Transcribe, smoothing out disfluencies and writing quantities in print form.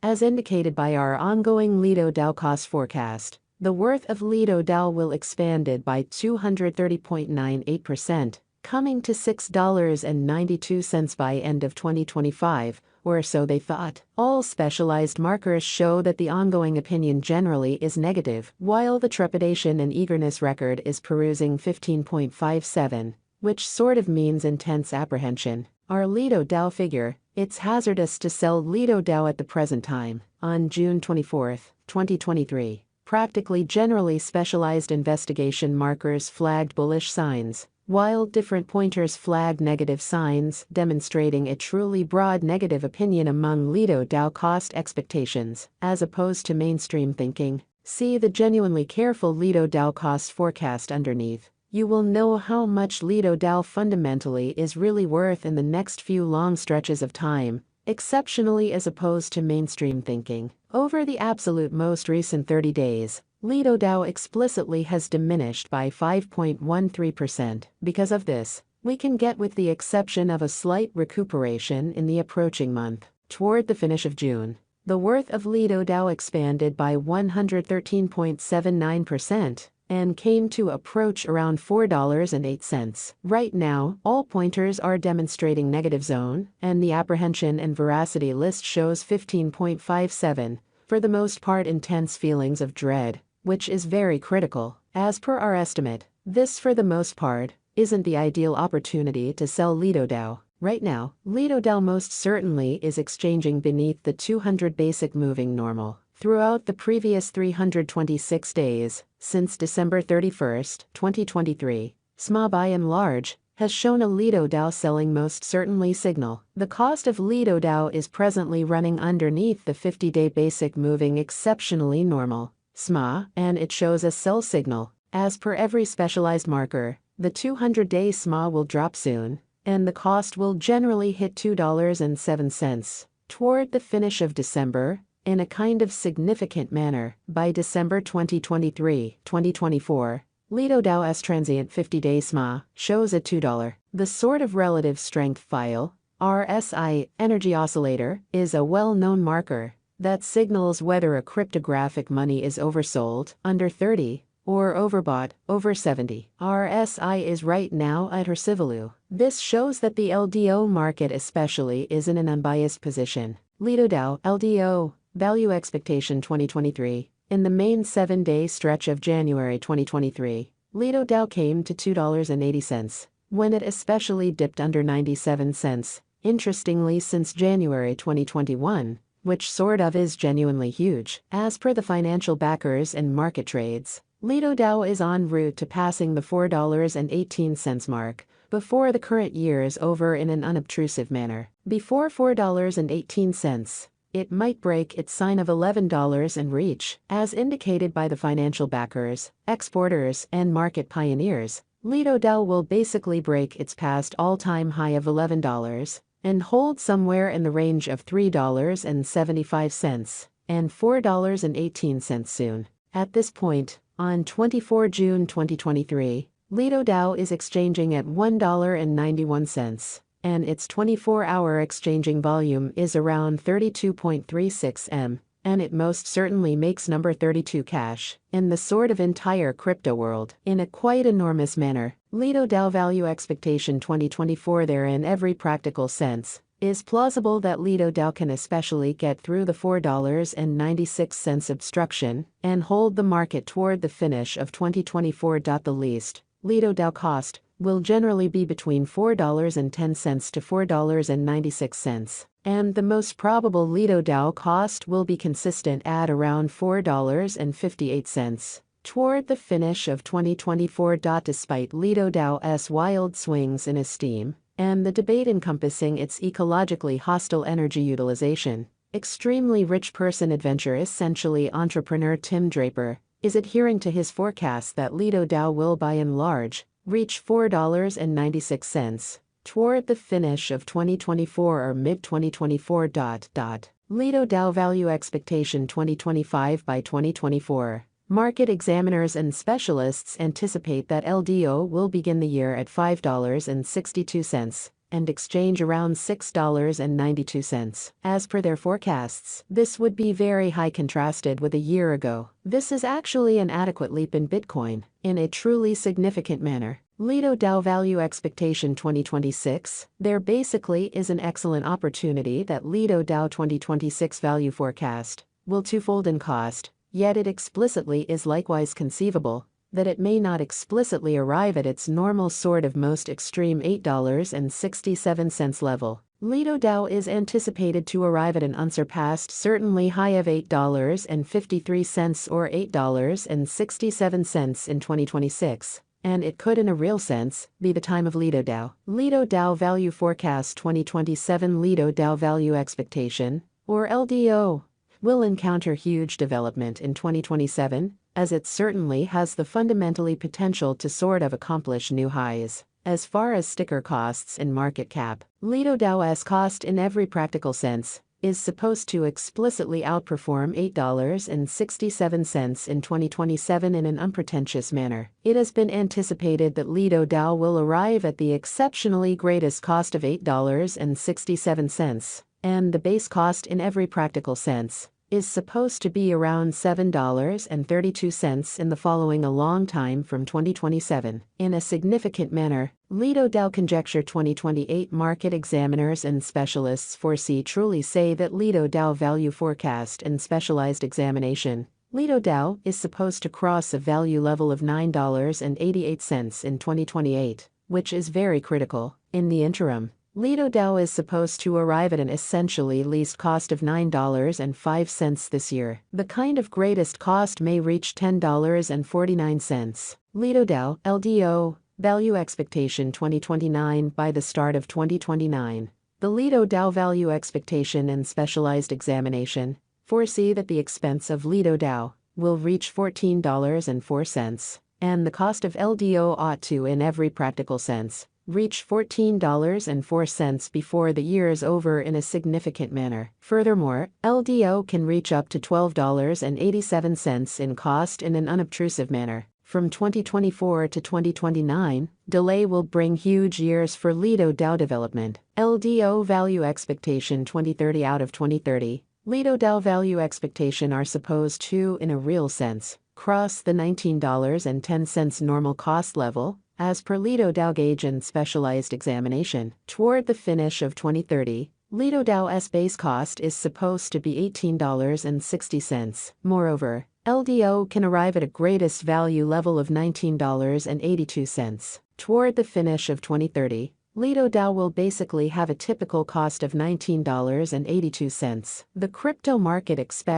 as indicated by our ongoing LIDO DAO cost forecast. The worth of LIDO DAO will expanded by 230.98%, coming to $6.92 by end of 2025, or so they thought. All specialized markers show that the ongoing opinion generally is negative, while the trepidation and eagerness record is perusing 15.57, which sort of means intense apprehension. Our LIDO DAO figure, it's hazardous to sell LIDO DAO at the present time. On June 24, 2023, practically generally specialized investigation markers flagged bullish signs, while different pointers flagged negative signs, demonstrating a truly broad negative opinion among LIDO DAO cost expectations, as opposed to mainstream thinking. See the genuinely careful LIDO DAO cost forecast underneath. You will know how much LIDO DAO fundamentally is really worth in the next few long stretches of time, exceptionally as opposed to mainstream thinking. Over the absolute most recent 30 days, LIDO DAO explicitly has diminished by 5.13%. Because of this, we can get with the exception of a slight recuperation in the approaching month. Toward the finish of June, the worth of LIDO DAO expanded by 113.79% and came to approach around $4.08. Right now, all pointers are demonstrating negative zone, and the apprehension and veracity list shows 15.57, for the most part intense feelings of dread, which is very critical. As per our estimate, this for the most part isn't the ideal opportunity to sell LIDO DAO. Right now, LIDO DAO most certainly is exchanging beneath the 200 basic moving normal. Throughout the previous 326 days, since December 31, 2023, SMA by and large has shown a LIDO DAO selling most certainly signal. The cost of LIDO DAO is presently running underneath the 50-day basic moving exceptionally normal SMA, and it shows a sell signal. As per every specialized marker, the 200-day SMA will drop soon, and the cost will generally hit $2.07 toward the finish of December, in a kind of significant manner. By December 2023-2024, LIDO DAO's transient 50-day SMA shows a $2. The sort of relative strength file, RSI, energy oscillator, is a well-known marker that signals whether a cryptographic money is oversold, under 30, or overbought, over 70. RSI is right now at Hercivalu. This shows that the LDO market especially is in an unbiased position. LIDO DAO, LDO, Value Expectation 2023. In the main 7-day stretch of January 2023, LIDO DAO came to $2.80, when it especially dipped under 97 cents. Interestingly, since January 2021, which sort of is genuinely huge. As per the financial backers and market trades, LIDO DAO is en route to passing the $4.18 mark before the current year is over in an unobtrusive manner. Before $4.18, it might break its sign of $11 and reach, as indicated by the financial backers, exporters, and market pioneers. LIDO DAO will basically break its past all-time high of $11 and hold somewhere in the range of $3.75 and $4.18 soon. At this point, on 24 June 2023, LIDO DAO is exchanging at $1.91. And its 24-hour exchanging volume is around 32.36 M, and it most certainly makes number 32 cash in the sort of entire crypto world in a quite enormous manner. LIDO DAO Value Expectation 2024 there in every practical sense is plausible that LIDO DAO can especially get through the $4.96 obstruction and hold the market toward the finish of 2024. The least LIDO DAO cost will generally be between $4.10 to $4.96, and the most probable LIDO DAO cost will be consistent at around $4.58 toward the finish of 2024. Despite LIDO DAO's wild swings in esteem, and the debate encompassing its ecologically hostile energy utilization, extremely rich person adventure essentially entrepreneur Tim Draper is adhering to his forecast that LIDO DAO will by and large reach $4.96 toward the finish of 2024 or mid-2024. LIDO DAO Value Expectation 2025 by 2024. Market examiners and specialists anticipate that LDO will begin the year at $5.62, and exchange around $6.92. As per their forecasts, this would be very high contrasted with a year ago. This is actually an adequate leap in Bitcoin, in a truly significant manner. LIDO DAO Value Expectation 2026. There basically is an excellent opportunity that LIDO DAO 2026 value forecast will twofold in cost, yet it explicitly is likewise conceivable that it may not explicitly arrive at its normal sort of most extreme $8.67 level. LIDO DAO is anticipated to arrive at an unsurpassed certainly high of $8.53 or $8.67 in 2026. And it could in a real sense be the time of LIDO DAO. LIDO DAO Value Forecast 2027. LIDO DAO Value Expectation, or LDO, will encounter huge development in 2027, as it certainly has the fundamentally potential to sort of accomplish new highs. As far as sticker costs and market cap, LIDO DAO's cost in every practical sense is supposed to explicitly outperform $8.67 in 2027 in an unpretentious manner. It has been anticipated that LIDO DAO will arrive at the exceptionally greatest cost of $8.67, and the base cost in every practical sense is supposed to be around $7.32 in the following a long time from 2027. In a significant manner, LIDO DAO Conjecture 2028 market examiners and specialists foresee truly say that LIDO DAO Value Forecast and Specialized Examination, LIDO DAO is supposed to cross a value level of $9.88 in 2028, which is very critical. In the interim, LIDO DAO is supposed to arrive at an essentially least cost of $9.05 this year. The kind of greatest cost may reach $10.49. LIDO DAO LDO Value Expectation 2029. By the start of 2029, the LIDO DAO Value Expectation and Specialized Examination foresee that the expense of LIDO DAO will reach $14.04, and the cost of LDO ought to, in every practical sense, reach $14.04 before the year is over in a significant manner. Furthermore, LDO can reach up to $12.87 in cost in an unobtrusive manner. From 2024 to 2029, delay will bring huge years for LIDO DAO development. LDO Value Expectation 2030. Out of 2030, LIDO DAO Value Expectation are supposed to, in a real sense, cross the $19.10 normal cost level, as per LIDO DAO Gauge and Specialized Examination. Toward the finish of 2030, LIDO DAO's base cost is supposed to be $18.60. Moreover, LDO can arrive at a greatest value level of $19.82. Toward the finish of 2030, LIDO DAO will basically have a typical cost of $19.82. The crypto market expects